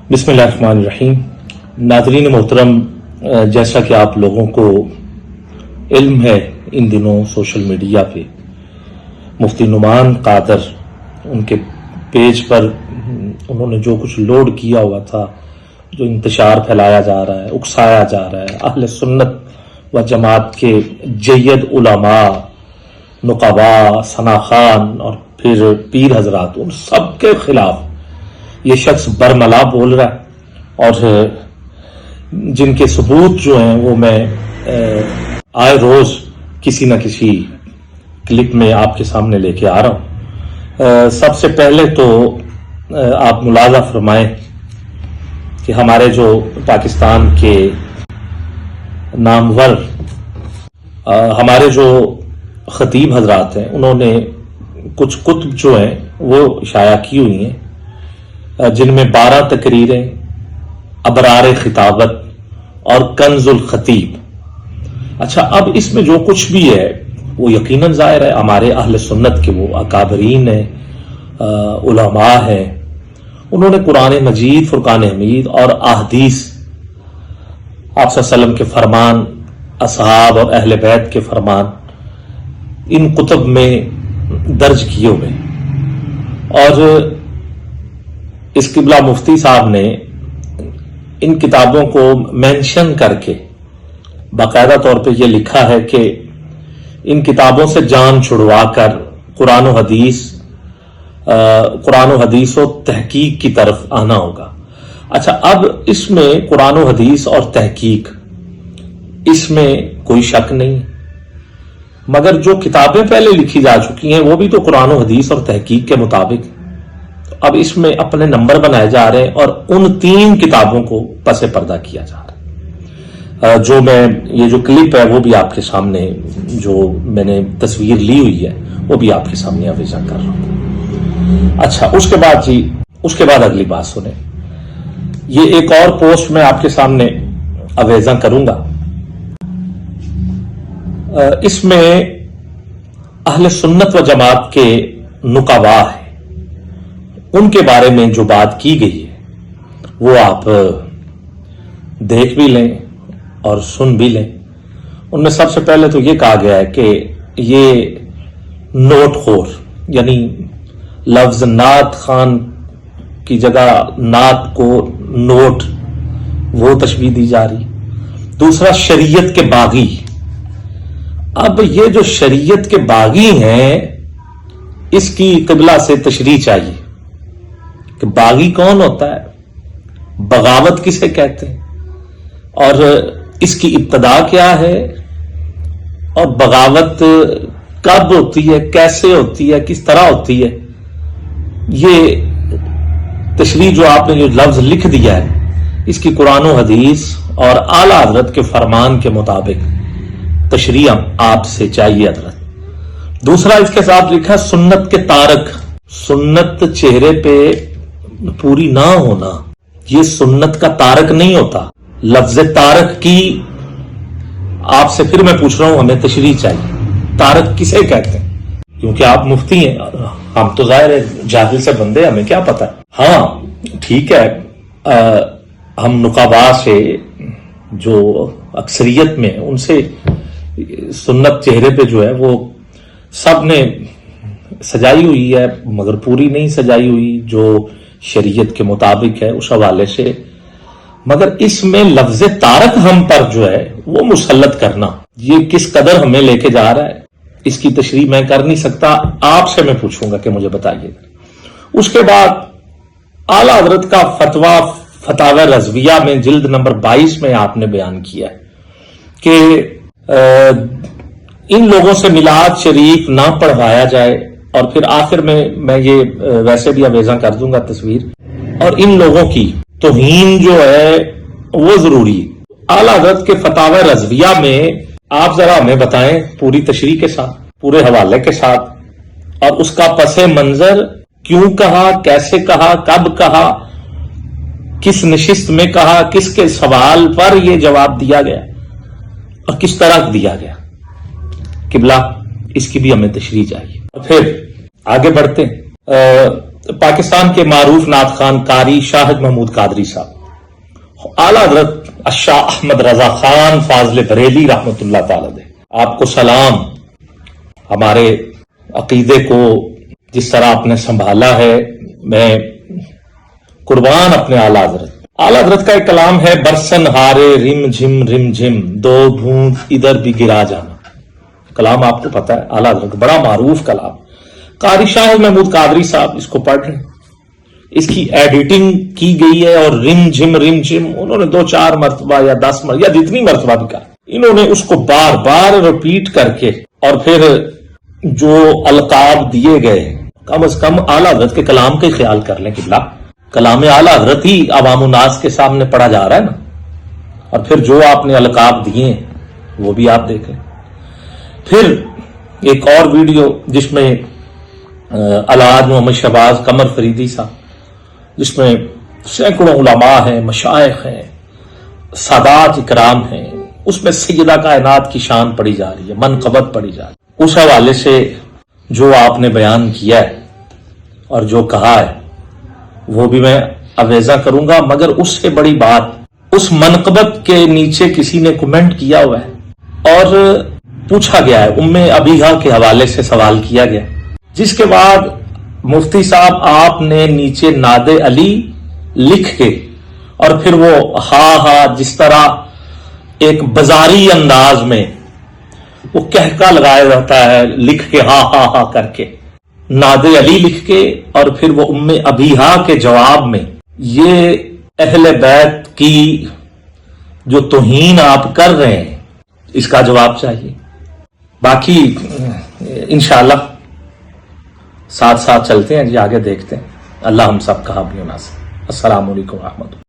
बिस्मिल्लाहिर्रहमानिर्रहीम। नाज़रीन मोहतरम, जैसा कि आप लोगों को इल्म है, इन दिनों सोशल मीडिया पे मुफ्ती नुमान कादर उनके पेज पर उन्होंने जो कुछ लोड किया हुआ था, जो इंतशार फैलाया जा रहा है, उकसाया जा रहा है, अहले सुन्नत व जमात के जय्यद उलमा, नुक़बा, सनाखान और फिर पीर हजरात, उन सब के खिलाफ ये शख्स बरमला बोल रहा है और जिनके सबूत जो हैं वो मैं आए रोज किसी न किसी क्लिप में आपके सामने लेके आ रहा हूं। सबसे पहले तो आप मुलाजा फरमाएं कि हमारे जो पाकिस्तान के नामवर हमारे जो खतीब हजरात हैं, उन्होंने कुछ कुतुब जो हैं वो शाया की हुई हैं, जिनमें 12 तकरीरें, अबरार खिताबत और कंजुल खतीब। अच्छा, अब इसमें जो कुछ भी है वो यकीनन जाहिर है हमारे अहले सुन्नत के वो अकाबरीन हैं, उलमा हैं। उन्होंने कुरान मजीद, फुरकान हमीद और अहदीस, आप सल्लल्लाहु अलैहि वसल्लम के फरमान, असहाब और अहले बैत के फरमान इन कुतुब में दर्ज किए हुए। और इस किबला मुफ्ती साहब ने इन किताबों को मेंशन करके बाकायदा तौर पे ये लिखा है कि इन किताबों से जान छुड़वा कर कुरान व हदीस और तहकीक की तरफ आना होगा। अच्छा, अब इसमें कुरान व हदीस और तहकीक, इसमें कोई शक नहीं, मगर जो किताबें पहले लिखी जा चुकी हैं वो भी तो कुरान व हदीस और तहकीक के मुताबिक। अब इसमें अपने नंबर बनाए जा रहे हैं और उन 3 किताबों को पसे पर्दा किया जा रहा है। जो मैं ये जो क्लिप है वो भी आपके सामने, जो मैंने तस्वीर ली हुई है वो भी आपके सामने अवेजा कर रहा हूं। अच्छा, उसके बाद अगली बात सुने। ये एक और पोस्ट मैं आपके सामने अवेजा करूंगा। इसमें अहले सुन्नत व जमात के नुक़बा है, उनके बारे में जो बात की गई है वो आप देख भी लें और सुन भी लें। उनमें सबसे पहले तो ये कहा गया है कि ये नोटखोर, यानी लफ्ज नात खान की जगह नात को नोट, वो तशबीह दी जा रही। दूसरा, शरीयत के बागी। अब ये जो शरीयत के बागी हैं, इसकी किबला से तशरीह चाहिए कि बागी कौन होता है, बगावत किसे कहते हैं, और इसकी इब्तदा क्या है, और बगावत कब होती है, कैसे होती है, किस तरह होती है। ये तशरीह जो आपने जो लफ्ज लिख दिया है, इसकी कुरान व हदीस और आला हजरत के फरमान के मुताबिक तशरीह आपसे चाहिए हजरत। दूसरा, इसके साथ लिखा सुन्नत के तारक। सुन्नत चेहरे पे पूरी ना होना ये सुन्नत का तारक नहीं होता। लफ्ज तारक की आपसे फिर मैं पूछ रहा हूं, हमें तशरीह चाहिए। तारक किसे कहते हैं? क्योंकि आप मुफ्ती हैं, हम तो जाहिर है जाहिल से बंदे, हमें क्या पता। हाँ ठीक है, हम नुक़बा से जो अक्सरियत में, उनसे सुन्नत चेहरे पे जो है वो सब ने सजाई हुई है, मगर पूरी नहीं सजाई हुई जो शरीयत के मुताबिक है, उस हवाले से। मगर इसमें लफ्ज तारक हम पर जो है वो मुसल्लत करना, ये किस कदर हमें लेके जा रहा है, इसकी तशरीह मैं कर नहीं सकता, आपसे मैं पूछूंगा कि मुझे बताइएगा। उसके बाद आला हजरत का फतवा फतावा रज़विया में जिल्द नंबर 22 में आपने बयान किया है कि इन लोगों से मिलाद शरीफ ना पढ़वाया जाए, और फिर आखिर में मैं ये वैसे भी अवेजा कर दूंगा तस्वीर, और इन लोगों की तौहीन जो है वो जरूरी। आला हज़रत के फतावा रज़विया में आप जरा हमें बताएं पूरी तशरीह के साथ, पूरे हवाले के साथ, और उसका पसे मंजर, क्यों कहा, कैसे कहा, कब कहा, किस नशिस्त में कहा, किसके सवाल पर यह जवाब दिया गया और किस तरह दिया गया। किबला इसकी भी हमें तशरीह चाहिए। फिर आगे बढ़ते हैं। پاکستان کے معروف نعت خان قاری شاہد محمود قادری صاحب، اعلیٰ حضرت شاہ احمد رضا خان فاضل بریلی رحمۃ اللہ تعالی علیہ، آپ کو سلام۔ ہمارے عقیدے کو جس طرح آپ نے سنبھالا ہے، میں قربان اپنے اعلیٰ حضرت۔ اعلیٰ حضرت کا ایک کلام ہے، برسن ہارے رم جھم دو بھونٹ ادھر بھی گرا جانا۔ کلام آپ کو پتا ہے، اعلیٰ حضرت بڑا معروف کلام، قاری شاہد محمود قادری صاحب اس کو پڑھ رہے ہیں، اس کی ایڈیٹنگ کی گئی ہے، اور رم جھم انہوں نے 2-4 مرتبہ یا 10 مرتبہ یا جتنی مرتبہ بھی کہا، انہوں نے اس کو بار بار ریپیٹ کر کے، اور پھر جو القاب دیے گئے، کم از کم اعلیٰ حضرت کے کلام کا خیال کر لیں قبلہ، کلام اعلیٰ حضرت ہی عوام الناس کے سامنے پڑھا جا رہا ہے نا، اور پھر جو آپ نے القاب دیے وہ بھی آپ دیکھ لیں۔ پھر ایک اور ویڈیو جس میں الحاج محمد شہباز قمر فریدی صاحب، جس میں سینکڑوں علماء ہیں، مشائخ ہیں، سادات اکرام ہیں، اس میں سیدہ کائنات کی شان پڑھی جا رہی ہے، منقبت پڑھی جا رہی ہے۔ اس حوالے سے جو آپ نے بیان کیا ہے اور جو کہا ہے وہ بھی میں اویزہ کروں گا، مگر اس سے بڑی بات، اس منقبت کے نیچے کسی نے کمنٹ کیا ہوا ہے اور پوچھا گیا ہے، ام ابیہا کے حوالے سے سوال کیا گیا، جس کے بعد مفتی صاحب آپ نے نیچے ناد علی لکھ کے، اور پھر وہ ہاں جس طرح ایک بازاری انداز میں وہ کہکا لگایا جاتا ہے لکھ کے، ہاں کر کے، ناد علی لکھ کے، اور پھر وہ ام ابیہا کے جواب میں یہ اہل بیت کی جو توہین آپ کر رہے ہیں، اس کا جواب چاہیے۔ باقی انشاءاللہ ساتھ چلتے ہیں جی، آگے دیکھتے ہیں۔ اللہ ہم سب کا حامی و ناصر۔ السلام علیکم ورحمۃ اللہ۔